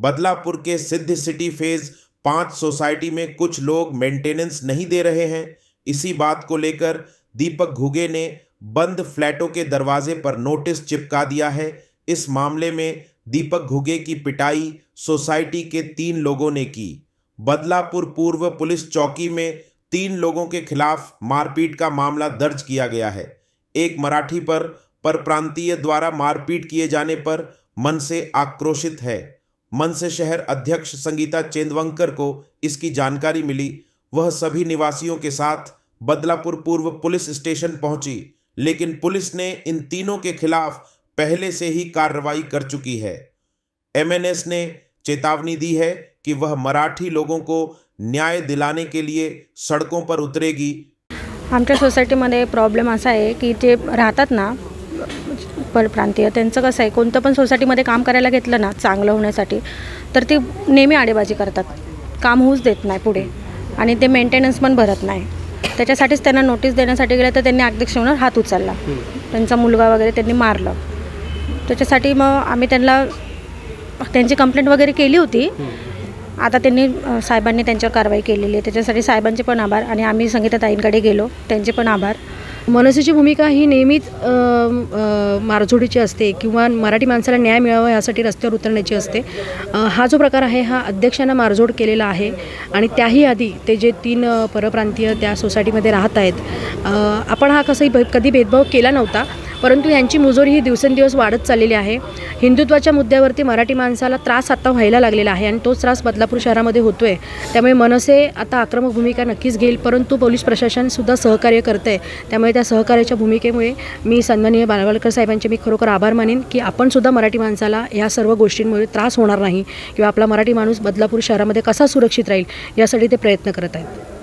बदलापुर के सिद्ध city phase 5 society में कुछ लोग मेंटेनेंस नहीं दे रहे हैं। इसी बात को लेकर दीपक घुगे ने बंद फ्लैटों के दरवाजे पर नोटिस चिपका दिया है। इस मामले में दीपक घुगे की पिटाई सोसाइटी के 3 लोगों ने की। बदलापुर पूर्व पुलिस चौकी में 3 लोगों के खिलाफ मारपीट का मामला दर्ज किया गया है। एक मराठी पर परप्रांतीय द्वारा मारपीट किए जाने पर मनसे आक्रोशित है। मनसे शहर अध्यक्ष संगीता चेंदवंकर को इसकी जानकारी मिली। वह सभी निवासियों के साथ बदलापुर पूर्व पुलिस स्टेशन पहुंची, लेकिन पुलिस ने इन तीनों के खिलाफ पहले से ही कार्रवाई कर चुकी है। एमएनएस ने चेतावनी दी है कि वह मराठी लोगों को न्याय दिलाने के लिए सड़कों पर उतरेगी। आमच्या सोसायटीमध्ये प्रॉब्लेम असा आहे की जे राहतात ना परप्रांतीय, त्यांचं कसं आहे, कोणतं पण सोसायटीमध्ये काम करायला घेतलं ना चांगलं होण्यासाठी, तर ते नेहमी आडेबाजी करतात, काम होऊच देत नाही पुढे, आणि ते मेंटेनन्स पण भरत नाही। त्याच्यासाठीच त्यांना नोटीस देण्यासाठी गेलं तर त्यांनी अध्यक्षांवर हात उचलला, त्यांचा मुलगा वगैरे त्यांनी मारलं। त्याच्यासाठी मग आम्ही त्यांची कंप्लेंट वगैरे केली होती। आता त्यांनी साहेबांनी त्यांच्यावर कारवाई केलेली आहे, त्याच्यासाठी साहेबांचे पण आभार, आणि आम्ही संगीताताईंकडे गेलो, त्यांचे पण आभार। मनसेची भूमिका ही नेहमीच मारझोडीची असते किंवा मराठी माणसाला न्याय मिळावा यासाठी रस्त्यावर उतरण्याची असते। हा जो प्रकार आहे हा अध्यक्षांना मारझोड केलेला आहे, आणि त्याही आधी ते जे 3 परप्रांतीय त्या सोसायटीमध्ये राहत आहेत, आपण हा कधी भेदभाव केला नव्हता, परंतु यांची मुजोरी ही दिवसेंदिवस वाढत चाललेली आहे। हिंदुत्वाच्या मुद्द्यावरती मराठी माणसाला त्रास आता व्हायला लागलेला आहे, आणि तोच त्रास बदलापूर शहरामध्ये होतोय। त्यामुळे मनसे आता आक्रमक भूमिका नक्कीच घेईल, परंतु पोलीस प्रशासनसुद्धा सहकार्य करते। त्यामुळे त्या सहकार्याच्या भूमिकेमुळे मी सन्माननीय बाळवलकर साहेबांचे मी खरोखर आभार मानेन की आपणसुद्धा मराठी माणसाला या सर्व गोष्टींमुळे त्रास होणार नाही, किंवा आपला मराठी माणूस बदलापूर शहरामध्ये कसा सुरक्षित राहील यासाठी ते प्रयत्न करत आहेत।